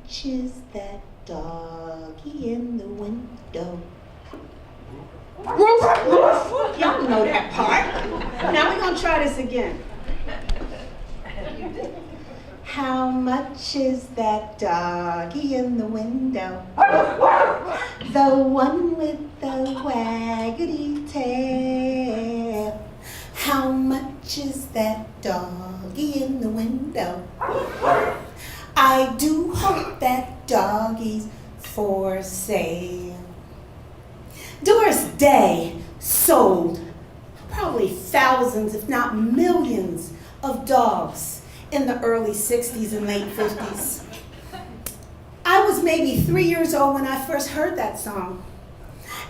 much is that doggy in the window? Roof, roof. Y'all know that part. Now we're going to try this again. How much is that doggy in the window? The one with the waggedy tail. How much is that doggy in the window? I do hope that doggy's for sale. Doris Day sold probably thousands, if not millions, of dogs in the early 60s and late 50s. I was maybe 3 years old when I first heard that song.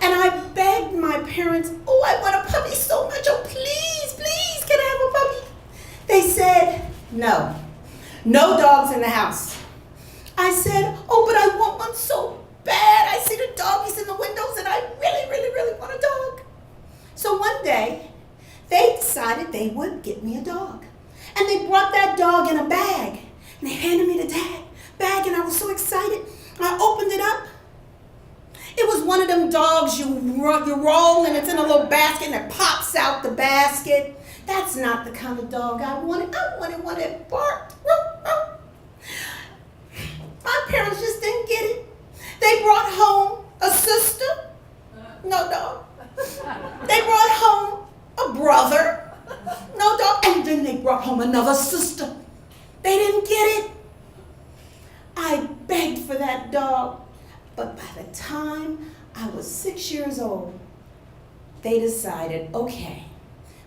And I begged my parents, oh, I want a puppy so much, oh, please, please, can I have a puppy? They said, no, no dogs in the house. I said, oh, but I want one so bad. I see the doggies in the windows and I really, really, really want a dog. So one day, they decided they would get me a dog. And they brought that dog in a bag. And they handed me the bag and I was so excited. I opened it up. It was one of them dogs you roll and it's in a little basket and it pops out the basket. That's not the kind of dog I wanted. I wanted one that barked. My parents just didn't get it. They brought home a sister. No dog. They brought home a brother. No dog. And then they brought home another sister. They didn't get it. I begged for that dog. But by the time I was 6 years old, they decided, okay,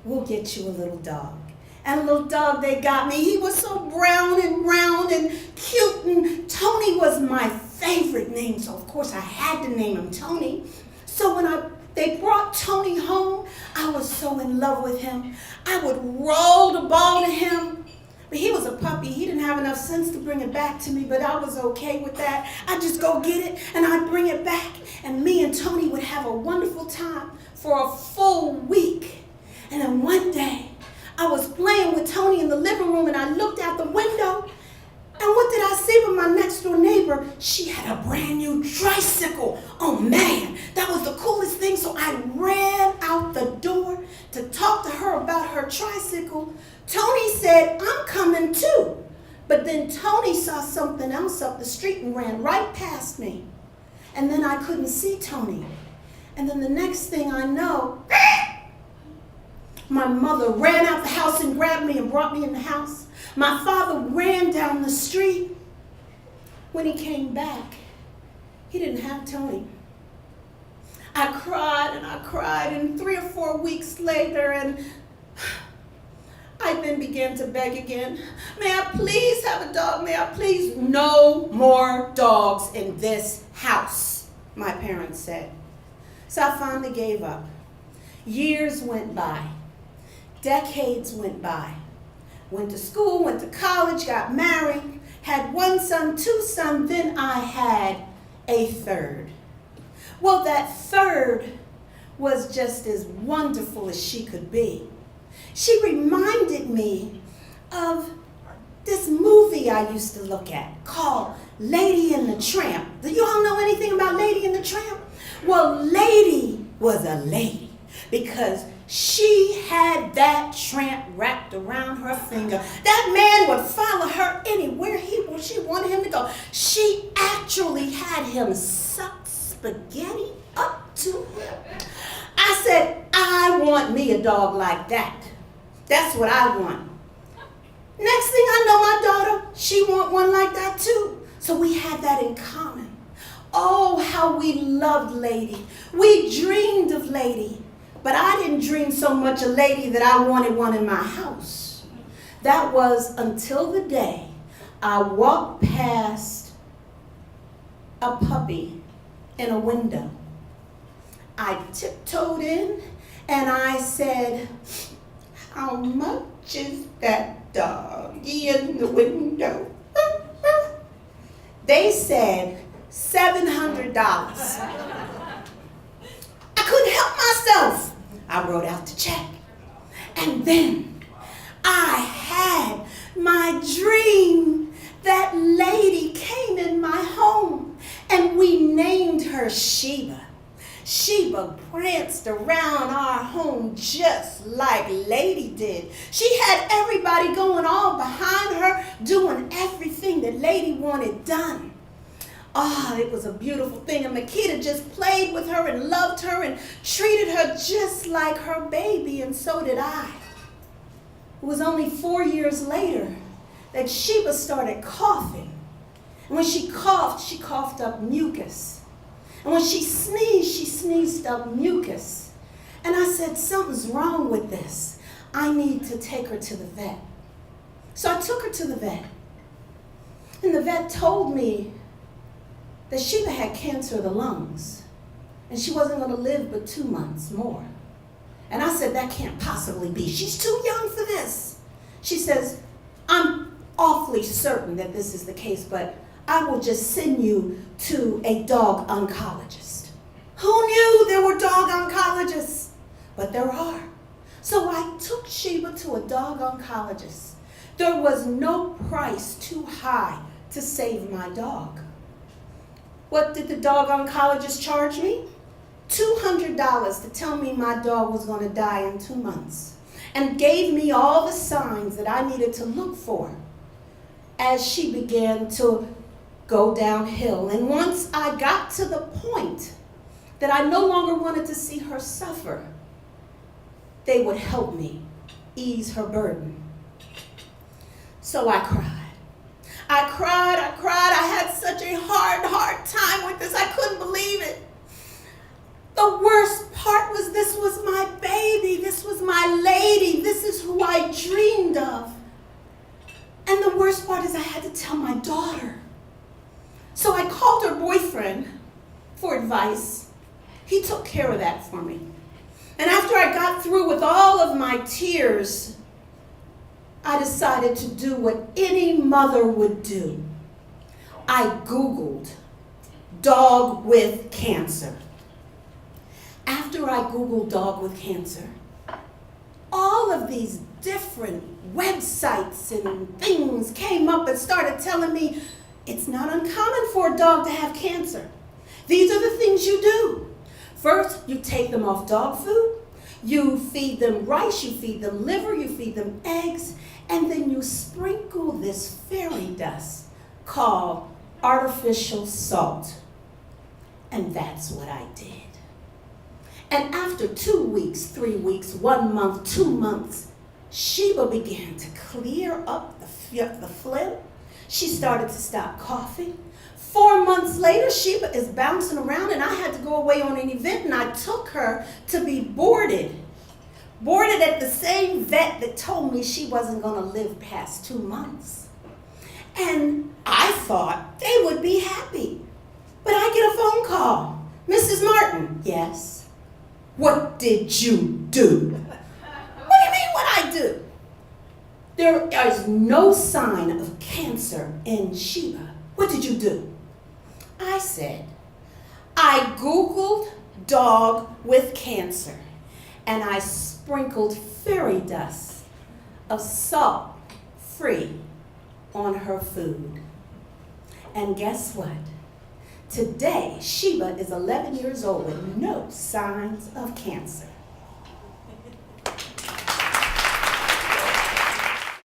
we'll get you a little dog. And a little dog they got me, he was so brown and round and cute, and Tony was my favorite name, so of course I had to name him Tony. So when they brought Tony home, I was so in love with him. I would roll the ball to him. But he was a puppy. He didn't have enough sense to bring it back to me, but I was okay with that. I'd just go get it, and I'd bring it back, and me and Tony would have a wonderful time for a full week. And then one day, I was playing with Tony in the living room, and I looked out the window, and what did I see with my next-door neighbor? She had a brand new tricycle. Oh, man, that was the coolest thing, so I ran out the door to talk to her about her tricycle. Tony said, I'm coming too. But then Tony saw something else up the street and ran right past me. And then I couldn't see Tony. And then the next thing I know, my mother ran out the house and grabbed me and brought me in the house. My father ran down the street. When he came back, he didn't have Tony. I cried, and 3 or 4 weeks later, and I then began to beg again. May I please have a dog? May I please? No more dogs in this house, my parents said. So I finally gave up. Years went by. Decades went by. Went to school, went to college, got married, had 1 son, 2 sons, then I had a third. Well, that third was just as wonderful as she could be. She reminded me of this movie I used to look at called Lady and the Tramp. Do you all know anything about Lady and the Tramp? Well, Lady was a lady because she had that tramp wrapped around her finger. That man would follow her anywhere she wanted him to go. She actually had him suck spaghetti up to her. I said, I want me a dog like that. That's what I want. Next thing I know, my daughter, she want one like that too. So we had that in common. Oh, how we loved Lady. We dreamed of Lady. But I didn't dream so much of Lady that I wanted one in my house. That was until the day I walked past a puppy in a window. I tiptoed in and I said, how much is that doggy in the window? They said $700. I couldn't help myself. I wrote out the check. And then I had my dream. That lady came in my grown just like Lady did. She had everybody going all behind her, doing everything that Lady wanted done. Ah, it was a beautiful thing, and Makita just played with her and loved her and treated her just like her baby, and so did I. It was only 4 years later that Sheba started coughing. And when she coughed up mucus. And when she sneezed up mucus. And I said, something's wrong with this. I need to take her to the vet. So I took her to the vet. And the vet told me that Sheba had cancer of the lungs. And she wasn't going to live but 2 months more. And I said, that can't possibly be. She's too young for this. She says, I'm awfully certain that this is the case, but I will just send you to a dog oncologist. Who knew there were dog oncologists? But there are. So I took Sheba to a dog oncologist. There was no price too high to save my dog. What did the dog oncologist charge me? $200 to tell me my dog was going to die in 2 months, and gave me all the signs that I needed to look for as she began to go downhill. And once I got to the point that I no longer wanted to see her suffer, they would help me ease her burden. So I cried. I cried. I had such a hard time with this. I couldn't believe it. The worst part was this was my baby. This was my lady. This is who I dreamed of. And the worst part is I had to tell my daughter. So I called her boyfriend for advice. He took care of that for me. And after I got through with all of my tears, I decided to do what any mother would do. I Googled dog with cancer. After I Googled dog with cancer, all of these different websites and things came up and started telling me it's not uncommon for a dog to have cancer. These are the things you do. First, you take them off dog food, you feed them rice, you feed them liver, you feed them eggs, and then you sprinkle this fairy dust called artificial salt. And that's what I did. And after 2 weeks, 3 weeks, 1 month, 2 months, Sheba began to clear up the phlegm. She started to stop coughing. 4 months later, Sheba is bouncing around, and I had to go away on an event, and I took her to be boarded. Boarded at the same vet that told me she wasn't going to live past 2 months. And I thought they would be happy. But I get a phone call. Mrs. Martin. Yes. What did you do? What do you mean what I do? There is no sign of cancer in Sheba. What did you do? I said, I Googled dog with cancer, and I sprinkled fairy dust of salt-free on her food. And guess what? Today, Sheba is 11 years old with no signs of cancer.